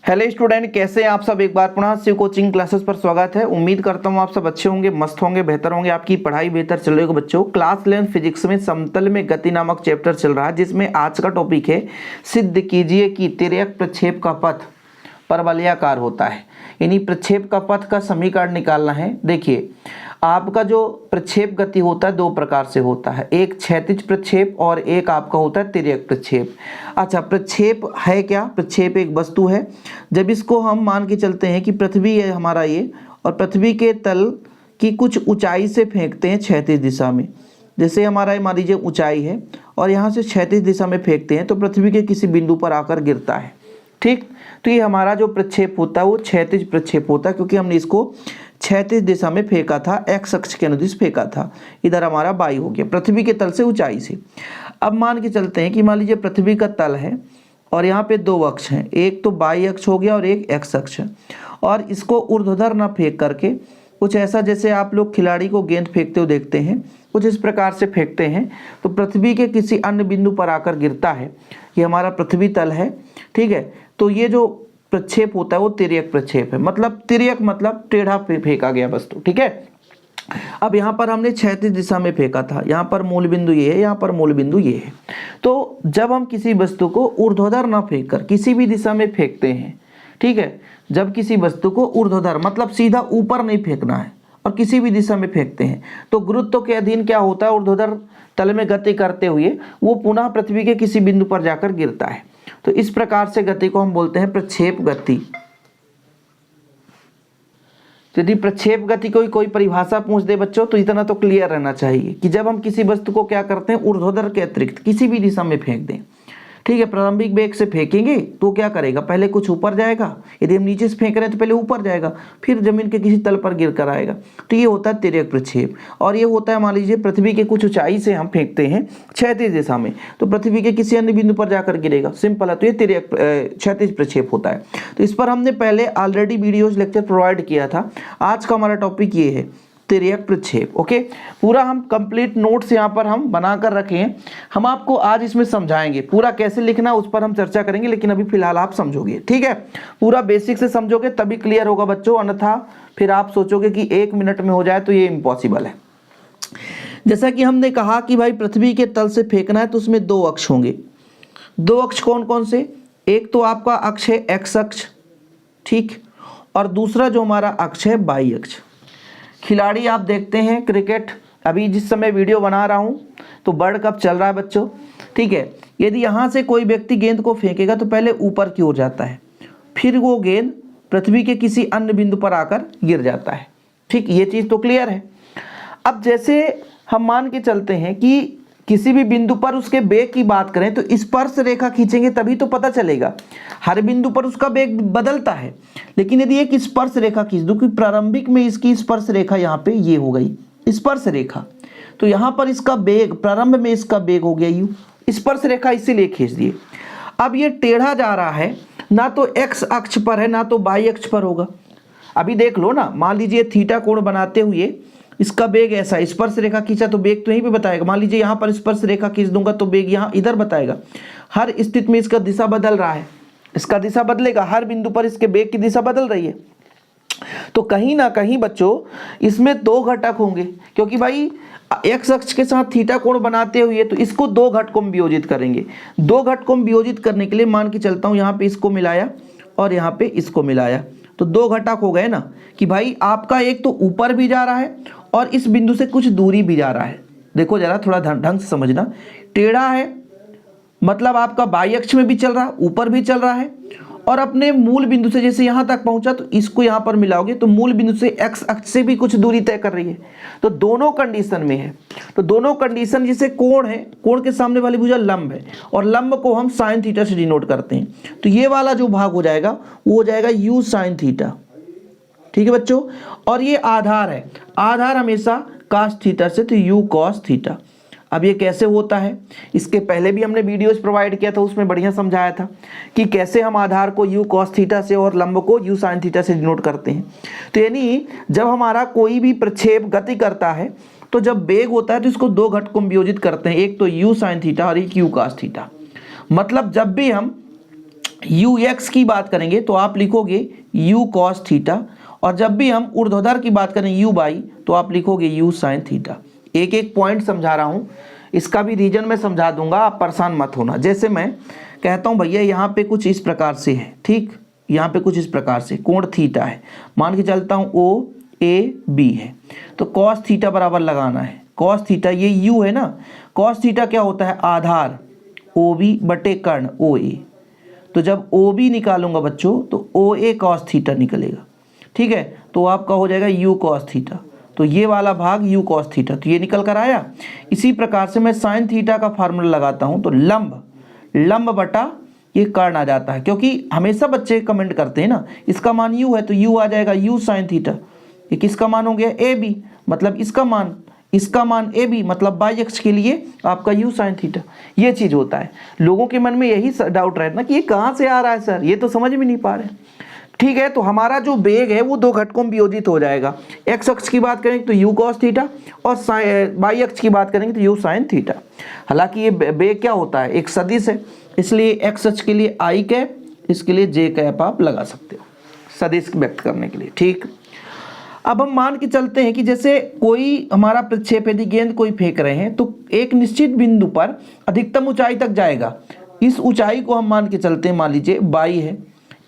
Hello student, कैसे हैं आप सब। एक बार पुनः शिव कोचिंग क्लासेस पर स्वागत है। उम्मीद करता हूं आप सब अच्छे होंगे, मस्त होंगे, बेहतर होंगे, आपकी पढ़ाई बेहतर चल रही होगी। बच्चों, क्लास 11 फिजिक्स में समतल में गति नामक चैप्टर चल रहा है, जिसमें आज का टॉपिक है सिद्ध कीजिए कि तिर्यक प्रक्षेप का पथ परवलयाकार होता है। यानी प्रक्षेप का पथ का समीकरण निकालना है। देखिए, आपका जो प्रक्षेप गति होता है दो प्रकार से होता है, एक क्षैतिज प्रक्षेप और एक आपका होता है तिर्यक प्रक्षेप। अच्छा, प्रक्षेप है क्या? प्रक्षेप एक वस्तु है। जब इसको हम मान के चलते हैं कि पृथ्वी है हमारा ये, और पृथ्वी के तल की कुछ ऊंचाई से फेंकते हैं क्षैतिज दिशा में। जैसे हमारा मान लीजिए ऊंचाई है और यहाँ से क्षैतिज दिशा में फेंकते हैं तो पृथ्वी के किसी बिंदु पर आकर गिरता है। ठीक, तो ये हमारा जो प्रक्षेप होता है वो क्षैतिज प्रक्षेप होता है, क्योंकि हमने इसको क्षैतिज दिशा में फेंका था, एक्स अक्ष के अनुदिश फेंका था। इधर हमारा वाई हो गया पृथ्वी के तल से ऊंचाई से। अब मान के चलते हैं कि मान लीजिए पृथ्वी का तल है और यहाँ पे दो अक्ष हैं, एक तो वाई अक्ष हो गया और एक एक्स अक्ष है, और इसको ऊर्ध्वाधर ना फेंक करके कुछ ऐसा, जैसे आप लोग खिलाड़ी को गेंद फेंकते हुए देखते हैं, कुछ इस प्रकार से फेंकते हैं तो पृथ्वी के किसी अन्य बिंदु पर आकर गिरता है। ये हमारा पृथ्वी तल है, ठीक है। तो ये जो प्रक्षेप होता है वो तिर्यक प्रक्षेप है। मतलब तिर्यक मतलब टेढ़ा फेंका गया वस्तु, ठीक है। अब यहाँ पर हमने क्षैतिज दिशा में फेंका था, यहाँ पर मूल बिंदु ये है, यहाँ पर मूल बिंदु ये है। तो जब हम किसी वस्तु को ऊर्ध्वाधर ना फेंक कर किसी भी दिशा में फेंकते हैं, ठीक है, जब किसी वस्तु को ऊर्ध्वाधर मतलब सीधा ऊपर नहीं फेंकना है और किसी भी दिशा में फेंकते हैं तो गुरुत्व के अधीन क्या होता है, ऊर्ध्वाधर तल में गति करते हुए वो पुनः पृथ्वी के किसी बिंदु पर जाकर गिरता है। तो इस प्रकार से गति को हम बोलते हैं प्रक्षेप गति। यदि प्रक्षेप गति कोई परिभाषा पूछ दे बच्चों तो इतना तो क्लियर रहना चाहिए कि जब हम किसी वस्तु को क्या करते हैं, ऊर्ध्वाधर के अतिरिक्त किसी भी दिशा में फेंक दें, ठीक है। प्रारंभिक वेग से फेंकेंगे तो क्या करेगा, पहले कुछ ऊपर जाएगा, यदि हम नीचे से फेंक रहे हैं तो पहले ऊपर जाएगा, फिर जमीन के किसी तल पर गिर कर आएगा। तो ये होता है तिर्यक प्रक्षेप। और ये होता है, मान लीजिए पृथ्वी के कुछ ऊंचाई से हम फेंकते हैं क्षैतिज दिशा में तो पृथ्वी के किसी अन्य बिंदु पर जाकर गिरेगा, सिंपल है। तो ये तिर्यक क्षैतिज प्रक्षेप होता है। तो इस पर हमने पहले ऑलरेडी वीडियोज लेक्चर प्रोवाइड किया था। आज का हमारा टॉपिक ये है तिर्यक प्रक्षेप। ओके, पूरा हम कंप्लीट नोट्स यहाँ पर हम बनाकर रखे हैं। हम आपको आज इसमें समझाएंगे पूरा कैसे लिखना उस पर हम चर्चा करेंगे, लेकिन अभी फिलहाल आप समझोगे, ठीक है। पूरा बेसिक से समझोगे तभी क्लियर होगा बच्चों, अन्यथा फिर आप सोचोगे कि 1 मिनट में हो जाए तो ये इम्पॉसिबल है। जैसा कि हमने कहा कि भाई पृथ्वी के तल से फेंकना है तो उसमें दो अक्ष होंगे। दो अक्ष कौन कौन से? एक तो आपका अक्ष है एक्स अक्ष, ठीक, और दूसरा जो हमारा अक्ष है वाई अक्ष। खिलाड़ी आप देखते हैं क्रिकेट, अभी जिस समय वीडियो बना रहा हूं तो वर्ल्ड कप चल रहा है बच्चों, ठीक है। यदि यहां से कोई व्यक्ति गेंद को फेंकेगा तो पहले ऊपर की ओर जाता है, फिर वो गेंद पृथ्वी के किसी अन्य बिंदु पर आकर गिर जाता है, ठीक। ये चीज़ तो क्लियर है। अब जैसे हम मान के चलते हैं कि किसी भी बिंदु पर उसके वेग की बात करें तो स्पर्श रेखा खींचेंगे तभी तो पता चलेगा। हर बिंदु पर उसका वेग बदलता है, लेकिन यदि एक स्पर्श रेखा खींच दूं कि प्रारंभिक में इसकी स्पर्श रेखा यहाँ पे ये हो गई स्पर्श रेखा, तो यहाँ पर इसका वेग प्रारंभ में इसका वेग हो गया यू, स्पर्श रेखा इसीलिए खींच दिए। अब ये टेढ़ा जा रहा है, ना तो एक्स अक्ष पर है ना तो वाई अक्ष पर होगा। अभी देख लो ना, मान लीजिए थीटा कोण बनाते हुए इसका वेग ऐसा, स्पर्श रेखा खींचा तो वेग तो यहीं पे बताएगा। मान लीजिए यहाँ पर स्पर्श रेखा खींच दूंगा तो वेग यहाँ इधर बताएगा। हर स्थिति में इसका दिशा बदल रहा है, इसका दिशा बदलेगा, हर बिंदु पर इसके वेग की दिशा बदल रही है। तो कहीं ना कहीं बच्चों इसमें दो घटक होंगे, क्योंकि भाई एक्स अक्ष के साथ थीटा कोण बनाते हुए तो इसको दो घटकों में वियोजित करेंगे। दो घटकों में वियोजित करने के लिए मान के चलता हूँ यहाँ पे इसको मिलाया और यहाँ पे इसको मिलाया तो दो घटक हो गए ना, कि भाई आपका एक तो ऊपर भी जा रहा है और इस बिंदु से कुछ दूरी भी जा रहा है। देखो जरा थोड़ा ढंग से समझना, टेढ़ा है मतलब आपका वाई अक्ष में भी चल रहा है, ऊपर भी चल रहा है, और अपने मूल बिंदु से जैसे यहाँ तक पहुंचा तो इसको यहाँ पर मिलाओगे तो मूल बिंदु से एक्स अक्ष से भी कुछ दूरी तय कर रही है। तो दोनों कंडीशन में है। तो दोनों कंडीशन, जैसे कोण है, कोण के सामने वाली भुजा लंब है और लंब को हम साइन थीटा से डिनोट करते हैं। तो ये वाला जो भाग हो जाएगा वो हो जाएगा यू साइन थीटा, ठीक है बच्चों। और ये आधार है, आधार हमेशा कॉस थीटा से, तो यू कॉस थीटा। अब ये कैसे होता है, इसके पहले भी हमने वीडियोस प्रोवाइड किया था, उसमें बढ़िया समझाया था कि कैसे हम आधार को यू कॉस थीटा से और लंब को यू साइन थीटा से डिनोट करते हैं। तो यानी जब हमारा कोई भी प्रक्षेप गति करता है तो जब वेग होता है तो इसको दो घटकों में वियोजित करते हैं, एक तो यू साइन थीटा और एक यू कॉस थीटा। मतलब जब भी हम यू एक्स की बात करेंगे तो आप लिखोगे यू कॉस थीटा, और जब भी हम ऊर्ध्वाधर की बात करें यू बाई तो आप लिखोगे यू साइन थीटा। एक एक पॉइंट समझा रहा हूँ, इसका भी रीजन मैं समझा दूंगा, आप परेशान मत होना। जैसे मैं कहता हूँ भैया यहाँ पे कुछ इस प्रकार से है, ठीक, यहाँ पे कुछ इस प्रकार से कोण थीटा है, मान के चलता हूँ ओ ए बी है, तो कॉस थीटा बराबर लगाना है। कॉस थीटा ये यू है ना, कॉस थीटा क्या होता है, आधार ओ बी बटे कर्ण ओ ए, तो जब ओ बी निकालूंगा बच्चों तो ओ ए कॉस थीटा निकलेगा, ठीक है, तो आपका हो जाएगा यू कॉस थीटा, तो ये वाला भाग यू कॉस थीटा, तो ये निकल कर आया। इसी प्रकार से मैं साइन थीटा का फार्मूला लगाता हूँ, तो लंब बटा ये कर्ण आ जाता है, क्योंकि हमेशा बच्चे कमेंट करते हैं ना, इसका मान यू है तो यू आ जाएगा यू साइन थीटा, ये किसका मान हो गया ए बी, मतलब इसका मान ए बी, मतलब बाई अक्ष के लिए आपका यू साइन थीटा। ये चीज़ होता है, लोगों के मन में यही डाउट रहता है कि ये कहाँ से आ रहा है सर, ये तो समझ में नहीं पा रहे। ठीक है, तो हमारा जो बेग है वो दो घटकों में वियोजित हो जाएगा। एक्स अक्ष की बात करेंगे तो यू कॉस थीटा, और वाई अक्ष की बात करेंगे तो यू साइन थीटा। हालांकि ये बेग क्या होता है, एक सदिश है, इसलिए एक्स अक्ष के लिए आई कैप, इसके लिए जे कैप आप लगा सकते हो सदिश व्यक्त करने के लिए। ठीक, अब हम मान के चलते हैं कि जैसे कोई हमारा प्रक्षेप, यदि गेंद कोई फेंक रहे हैं तो एक निश्चित बिंदु पर अधिकतम ऊंचाई तक जाएगा। इस ऊंचाई को हम मान के चलते हैं, मान लीजिए बाई है,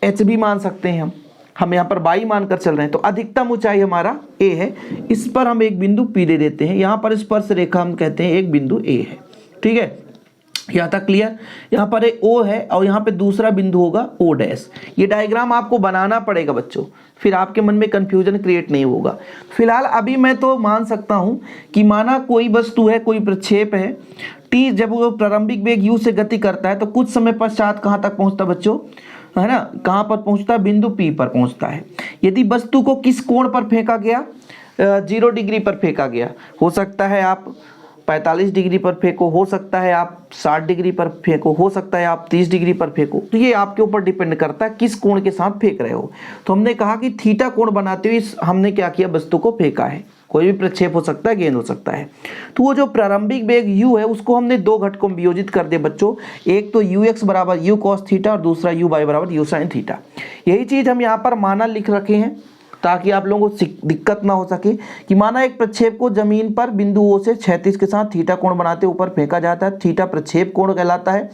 एच भी मान सकते हैं हम यहाँ पर बाई मानकर चल रहे हैं, तो अधिकतम ऊंचाई हमारा ए है, इस पर हम एक बिंदु पी दे देते हैं, यहाँ पर स्पर्श रेखा हम कहते हैं एक बिंदु ए है। ठीक है, यहाँ तक क्लियर। यहाँ पर एक ओ है और यहाँ पे दूसरा बिंदु होगा ओ डैश। ये डायग्राम आपको बनाना पड़ेगा बच्चों, फिर आपके मन में कंफ्यूजन क्रिएट नहीं होगा। फिलहाल अभी मैं तो मान सकता हूँ कि माना कोई वस्तु है, कोई प्रक्षेप है, टी जब वो प्रारंभिक वेग यू से गति करता है तो कुछ समय पश्चात कहाँ तक पहुँचता बच्चों, है ना, कहाँ पर पहुँचता है, बिंदु पी पर पहुँचता है। यदि वस्तु को किस कोण पर फेंका गया, 0 डिग्री पर फेंका गया, हो सकता है आप 45 डिग्री पर फेंको, हो सकता है आप 60 डिग्री पर फेंको, हो सकता है आप 30 डिग्री पर फेंको, तो ये आपके ऊपर डिपेंड करता है किस कोण के साथ फेंक रहे हो। तो हमने कहा कि थीटा कोण बनाते हुए हमने क्या किया, वस्तु को फेंका है, कोई भी प्रक्षेप हो सकता है, गेंद हो सकता है। तो वो जो प्रारंभिक वेग u है उसको हमने दो घटकों में वियोजित कर दिया बच्चों, एक तो ux बराबर यू कॉस थीटा और दूसरा u बाई बराबर यू साइन थीटा। यही चीज़ हम यहाँ पर माना लिख रखे हैं ताकि आप लोगों को दिक्कत ना हो सके कि माना एक प्रक्षेप को जमीन पर बिंदु ओ से क्षैतिज के साथ थीटा कोण बनाते ऊपर फेंका जाता है, थीटा प्रक्षेप कोण कहलाता है।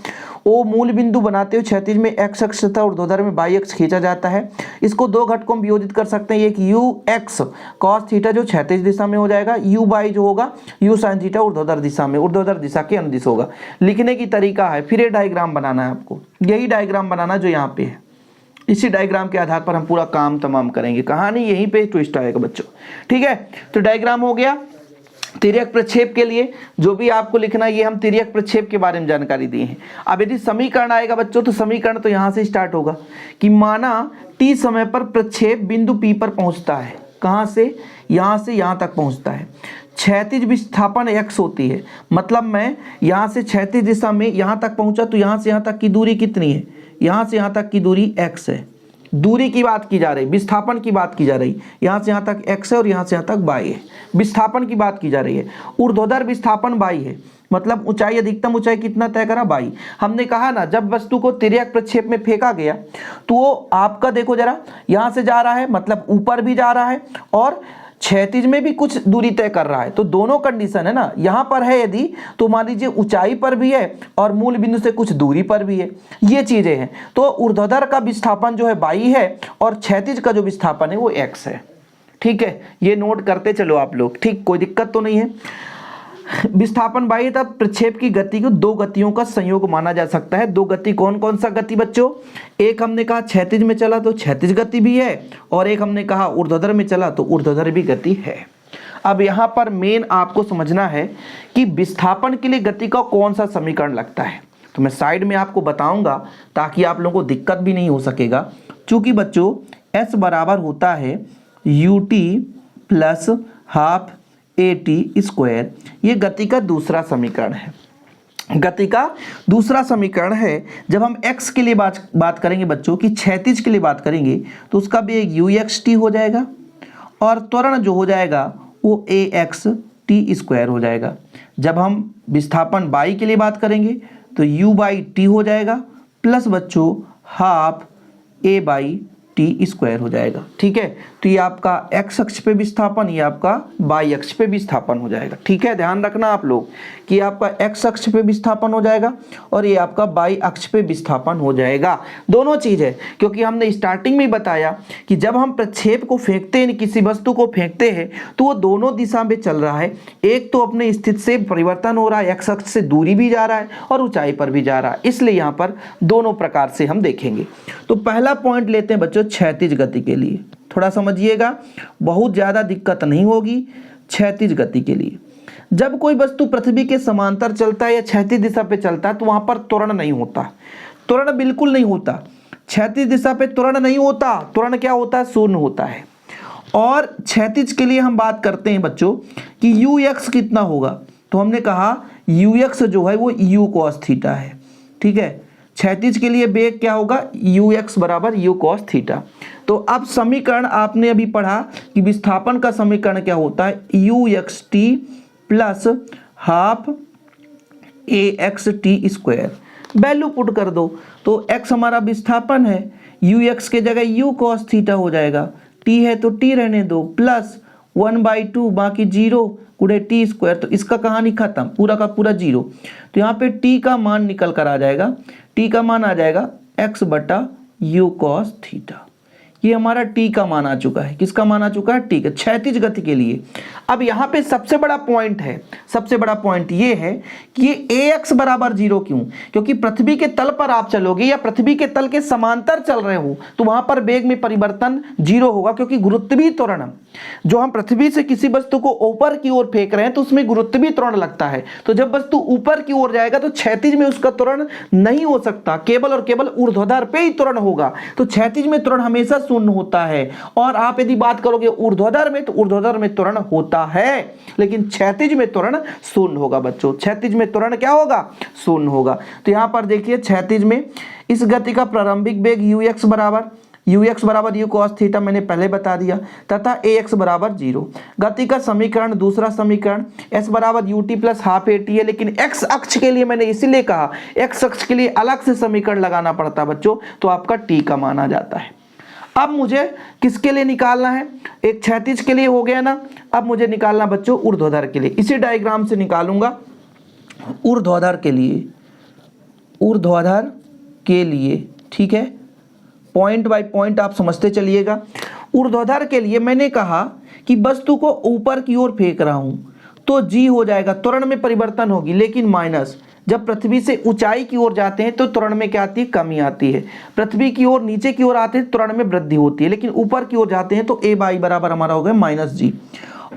ओ मूल बिंदु बनाते हुए क्षैतिज में एक्स अक्ष तथा ऊर्ध्वाधर में बाई अक्ष खींचा जाता है। इसको दो घटकों में वियोजित कर सकते हैं, एक यू एक्स कॉस थीटा जो क्षैतिज दिशा में हो जाएगा, यू बाई जो होगा यू साइन थीटा ऊर्ध्वाधर दिशा में, ऊर्ध्वाधर दिशा के अनुदिश होगा। लिखने की तरीका है, फिर ये डायग्राम बनाना है आपको, यही डायग्राम बनाना जो यहाँ पे है, इसी डायग्राम के आधार पर हम पूरा काम तमाम करेंगे, कहानी यहीं पे ट्विस्ट आएगा बच्चों। ठीक है, तो डायग्राम हो गया। तिर्यक प्रक्षेप के लिए जो भी आपको लिखना है, ये हम तिर्यक प्रक्षेप के बारे में जानकारी दी है। अब यदि समीकरण आएगा बच्चों तो समीकरण तो यहाँ से स्टार्ट होगा कि माना टी समय पर प्रक्षेप बिंदु पी पर पहुँचता है, कहाँ से यहाँ तक पहुँचता है। क्षैतिज विस्थापन x होती है, मतलब मैं यहाँ से क्षैतिज दिशा में यहाँ तक पहुँचा तो यहाँ से यहाँ तक की दूरी कितनी है, यहाँ से यहाँ तक की दूरी x है। दूरी की बात की जा रही, विस्थापन की बात की जा रही, यहाँ से यहाँ तक x है और यहाँ से यहाँ तक y है, विस्थापन की बात की जा रही है। ऊर्ध्वाधर विस्थापन y है, मतलब ऊंचाई, अधिकतम ऊंचाई कितना तय करा, y। हमने कहा ना जब वस्तु को तिर्यक प्रक्षेप में फेंका गया तो वो आपका देखो जरा, यहाँ से जा रहा है मतलब ऊपर भी जा रहा है और क्षैतिज में भी कुछ दूरी तय कर रहा है, तो दोनों कंडीशन है ना। यहाँ पर है यदि तो मान लीजिए ऊंचाई पर भी है और मूल बिंदु से कुछ दूरी पर भी है, ये चीजें हैं। तो ऊर्ध्वाधर का विस्थापन जो है y है और क्षैतिज का जो विस्थापन है वो x है। ठीक है, ये नोट करते चलो आप लोग, ठीक, कोई दिक्कत तो नहीं है। विस्थापन y है तब प्रक्षेप की गति को दो गतियों का संयोग माना जा सकता है। दो गति कौन कौन सा गति बच्चों, एक हमने कहा क्षैतिज में चला तो क्षैतिज गति भी है और एक हमने कहा ऊर्ध्वाधर में चला तो ऊर्ध्वाधर भी गति है। अब यहाँ पर मेन आपको समझना है कि विस्थापन के लिए गति का कौन सा समीकरण लगता है, तो मैं साइड में आपको बताऊंगा ताकि आप लोगों को दिक्कत भी नहीं हो सकेगा। चूंकि बच्चों s बराबर होता है ut plus half at square, ये गति का दूसरा समीकरण है। गति का दूसरा समीकरण है। जब हम x के लिए बात करेंगे बच्चों की, क्षैतिज के लिए बात करेंगे तो उसका भी एक uxt हो जाएगा और त्वरण जो हो जाएगा वो axt स्क्वायर हो जाएगा। जब हम विस्थापन y के लिए बात करेंगे तो u बाई टी हो जाएगा प्लस बच्चों half A by T square हो जाएगा। ठीक है, तो ये आपका एक्स अक्ष पे विस्थापन, ये आपका वाई अक्ष पे विस्थापन हो जाएगा। ठीक है, ध्यान रखना आप लोग कि आपका एक्स अक्ष पे विस्थापन हो जाएगा और ये आपका वाई अक्ष पे विस्थापन हो जाएगा। दोनों चीज है, क्योंकि हमने स्टार्टिंग में बताया कि जब हम प्रक्षेप को फेंकते हैं, किसी वस्तु को फेंकते हैं, तो वो दोनों दिशा में चल रहा है। एक तो अपने स्थिति से परिवर्तन हो रहा है, एक्स अक्ष से दूरी भी जा रहा है और ऊंचाई पर भी जा रहा है, इसलिए यहाँ पर दोनों प्रकार से हम देखेंगे। तो पहला पॉइंट लेते हैं बच्चों क्षैतिज गति के लिए, थोड़ा समझिएगा, बहुत ज्यादा दिक्कत नहीं होगी। क्षैतिज गति के लिए जब कोई वस्तु पृथ्वी के समांतर चलता है या क्षैतिज दिशा पे चलता है तो वहां पर त्वरण नहीं होता, त्वरण बिल्कुल नहीं होता। क्षैतिज दिशा पे त्वरण नहीं होता, त्वरण क्या होता है, शून्य होता है। और क्षैतिज के लिए हम बात करते हैं बच्चों कि यू एक्स कितना होगा, तो हमने कहा यू एक्स जो है वो यू कॉस थीटा है। ठीक है, क्षैतिज के लिए वेग क्या होगा, यू एक्स बराबर यू कॉस थीटा। तो अब समीकरण आपने अभी पढ़ा कि विस्थापन का समीकरण क्या होता है, you x T plus half A x T square. Value put कर दो, तो x हमारा विस्थापन है, यू एक्स के जगह यू कॉस थीटा हो जाएगा, t है तो t रहने दो, प्लस 1/2 बाकी 0 गुणे टी स्क्वायर। तो इसका कहानी खत्म, पूरा का पूरा 0। तो यहाँ पे t का मान निकल कर आ जाएगा, t का मान आ जाएगा x बटा यू कॉस थीटा। ये हमारा t का मान आ चुका है। किसका मान आ चुका है, t का, क्षैतिज गति के लिए। अब यहाँ पे सबसे बड़ा पॉइंट है, सबसे बड़ा पॉइंट ये है कि ये ax बराबर 0 क्यों, क्योंकि पृथ्वी के तल पर आप चलोगे या पृथ्वी के तल के समांतर चल रहे हो तो वहां पर वेग में परिवर्तन 0 होगा, क्योंकि गुरुत्वीय त्वरण, जो हम पृथ्वी से किसी वस्तु को ऊपर की ओर फेंक रहे हैं तो उसमें गुरुत्वीय त्वरण लगता है। तो जब वस्तु ऊपर की ओर जाएगा तो क्षैतिज में उसका त्वरण नहीं हो सकता, केवल और केवल ऊर्ध्वाधर पे ही त्वरण होगा। तो क्षैतिज में त्वरण हमेशा शून्य होता है। और आप यदि बात करोगे ऊर्ध्वाधर में, तो ऊर्ध्वाधर में त्वरण होता है, लेकिन क्षैतिज में त्वरण शून्य होगा बच्चों। क्षैतिज में त्वरण क्या होगा, शून्य होगा। तो यहां पर देखिए क्षैतिज में इस गति का प्रारंभिक वेग यू एक्स बराबर यू कॉस थीटा मैंने पहले बता दिया, तथा ए एक्स बराबर 0। गति का समीकरण, दूसरा समीकरण एस बराबर U T plus half A T है, लेकिन एक्स अक्ष के लिए मैंने इसीलिए कहा एक्स अक्ष के लिए अलग से समीकरण लगाना पड़ता है बच्चों, तो आपका टी का मान आ जाता है। अब मुझे किसके लिए निकालना है, एक क्षैतिज के लिए हो गया ना, अब मुझे निकालना बच्चों ऊर्ध्वाधर के लिए। इसी डायग्राम से निकालूंगा ऊर्ध्वाधर के लिए, ऊर्ध्वाधर के लिए। ठीक है, पॉइंट बाय पॉइंट आप समझते चलिएगा। ऊर्ध्वाधर के लिए मैंने कहा कि वस्तु को ऊपर की ओर फेंक रहा हूं तो जी हो जाएगा, त्वरण में परिवर्तन होगी, लेकिन माइनस। जब पृथ्वी से ऊंचाई की ओर जाते हैं तो त्वरण में क्या आती है, कमी आती है। पृथ्वी की ओर नीचे की ओर आते हैं त्वरण में वृद्धि होती है, लेकिन ऊपर की ओर जाते हैं तो ए बाई बराबर हमारा हो गया माइनस जी।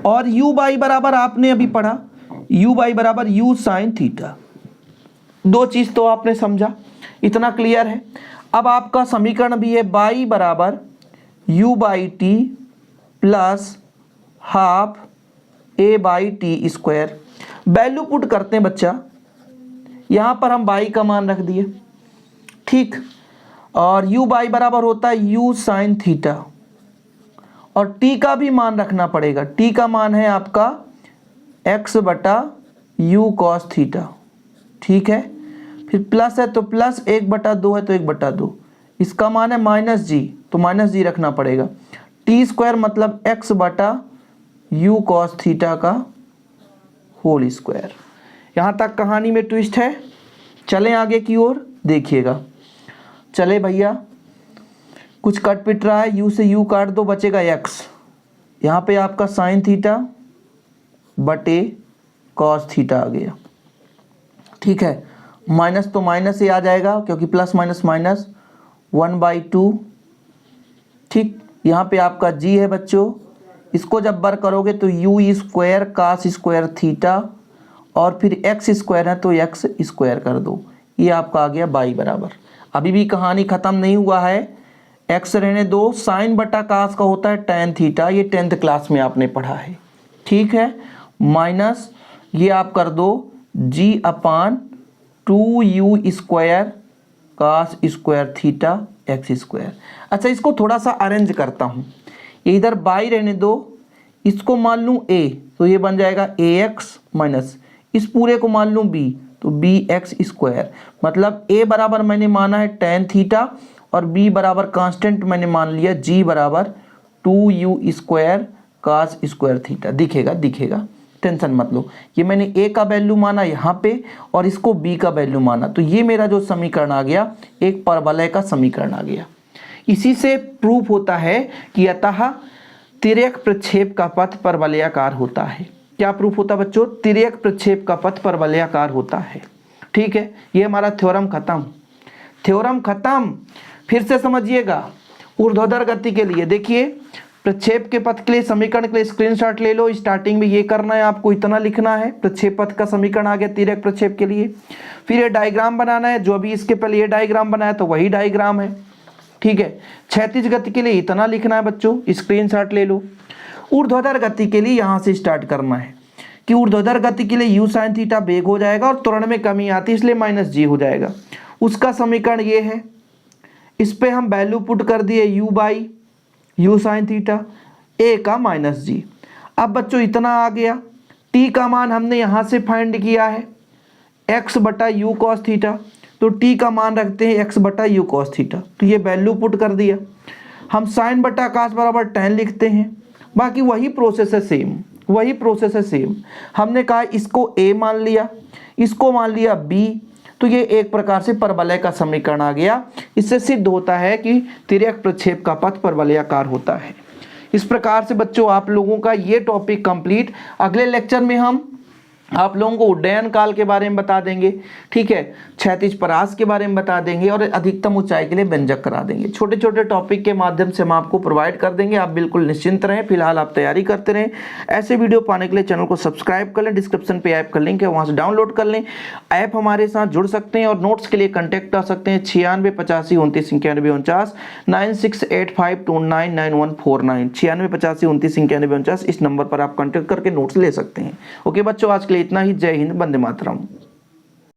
और यू बाई बराबर आपने अभी पढ़ा, यू बाई बराबर यू साइन थीटा। दो चीज तो आपने समझा, इतना क्लियर है। अब आपका समीकरण भी है बाई बराबर you by T plus half A by T square. Value put करते हैं बच्चा, यहां पर हम बाई का मान रख दिए, ठीक। और यू बाई बराबर होता है यू साइन थीटा, और टी का भी मान रखना पड़ेगा। टी का मान है आपका एक्स बटा यू कॉस थीटा। ठीक है, फिर प्लस है तो प्लस, 1/2 है तो 1/2। इसका मान है माइनस जी, तो माइनस जी रखना पड़ेगा। टी स्क्वायर मतलब एक्स बटा यू कॉस थीटा का होल स्क्वायर। यहाँ तक कहानी में ट्विस्ट है। चलें आगे की ओर, देखिएगा। चले भैया, कुछ कट पिट रहा है, यू से यू काट दो, बचेगा एक्स। यहाँ पे आपका साइन थीटा बटे कॉस थीटा आ गया। ठीक है, माइनस तो माइनस ही आ जाएगा, क्योंकि प्लस माइनस माइनस 1/2। ठीक, यहाँ पे आपका जी है बच्चों, इसको जब बर करोगे तो u square cos square theta, और फिर एक्स स्क्वायर है तो एक्स स्क्वायर कर दो। ये आपका आ गया बाई बराबर। अभी भी कहानी खत्म नहीं हुआ है, एक्स रहने दो। साइन बटा कास का होता है टेन थीटा, ये 10th क्लास में आपने पढ़ा है। ठीक है, माइनस ये आप कर दो जी अपान 2u square cos square theta x square. अच्छा, इसको थोड़ा सा अरेंज करता हूँ, ये इधर बाई रहने दो, इसको मान लूँ a, तो ये बन जाएगा ax माइनस इस पूरे को मान लूँ b, तो bx स्क्वायर। मतलब a बराबर मैंने माना है टेन थीटा, और b बराबर कांस्टेंट मैंने मान लिया, g बराबर 2u² cos स्क्वायर थीटा। दिखेगा, टेंशन मत लो। ये मैंने a का वैल्यू माना यहाँ पे और इसको b का वैल्यू माना, तो ये मेरा जो समीकरण आ गया एक परवलय का समीकरण आ गया। इसी से प्रूफ होता है कि अतः तिर्यक प्रक्षेप का पथ परवलयाकार होता है। क्या प्रूफ होता है बच्चों? तिर्यक प्रक्षेप का पथ परवलयाकार होता है। ठीक है, ये हमारा थ्योरम खत्म। फिर से समझिएगा, ऊर्ध्वाधर गति के लिए देखिए, प्रक्षेप के पथ के लिए समीकरण के लिए स्क्रीनशॉट ले लो। स्टार्टिंग में ये करना है, आपको इतना लिखना है, प्रक्षेप पथ का समीकरण आ गया तिर्यक प्रक्षेप के लिए। फिर ये डायग्राम बनाना है, जो अभी इसके पहले ये डायग्राम बनाया तो वही डायग्राम है। ठीक है, क्षैतिज गति के लिए इतना लिखना है बच्चों, स्क्रीनशॉट ले लो। ऊर्ध्वाधर गति के लिए यहाँ से स्टार्ट करना है कि ऊर्ध्वाधर गति के लिए u sin थीटा वेग हो जाएगा और त्वरण में कमी आती है इसलिए -g हो जाएगा। उसका समीकरण ये है, इस पे हम वैल्यू पुट कर दिए u sin थीटा, a का -g। अब बच्चों इतना आ गया, t का मान हमने यहाँ से फाइंड किया है x बटा u cos थीटा, तो t का मान रखते हैं x बटा u cos थीटा, तो ये वैल्यू पुट कर दिया। हम साइन बटा cos बराबर tan लिखते हैं, बाकी वही प्रोसेस है सेम। हमने कहा इसको a मान लिया, इसको मान लिया b, तो ये एक प्रकार से परवलय का समीकरण आ गया। इससे सिद्ध होता है कि तिर्यक प्रक्षेप का पथ परवलयाकार होता है। इस प्रकार से बच्चों आप लोगों का ये टॉपिक कंप्लीट। अगले लेक्चर में हम आप लोगों को उड्डयन काल के बारे में बता देंगे, ठीक है, क्षैतिज परास के बारे में बता देंगे और अधिकतम ऊंचाई के लिए व्यंजक करा देंगे। छोटे छोटे टॉपिक के माध्यम से हम आपको प्रोवाइड कर देंगे। आप बिल्कुल निश्चिंत रहें, फिलहाल आप तैयारी करते रहें। ऐसे वीडियो पाने के लिए चैनल को सब्सक्राइब कर लें, डिस्क्रिप्शन पे ऐप का लिंक है, वहाँ से डाउनलोड कर लें। ऐप हमारे साथ जुड़ सकते हैं और नोट्स के लिए कॉन्टैक्ट कर सकते हैं 96 85 29 91 49 9685299149 96 85 29 91 49। इस नंबर पर आप कॉन्टैक्ट करके नोट्स ले सकते हैं। ओके बच्चों, आज के लिए इतना ही। जय हिंद, वंदे मातरम।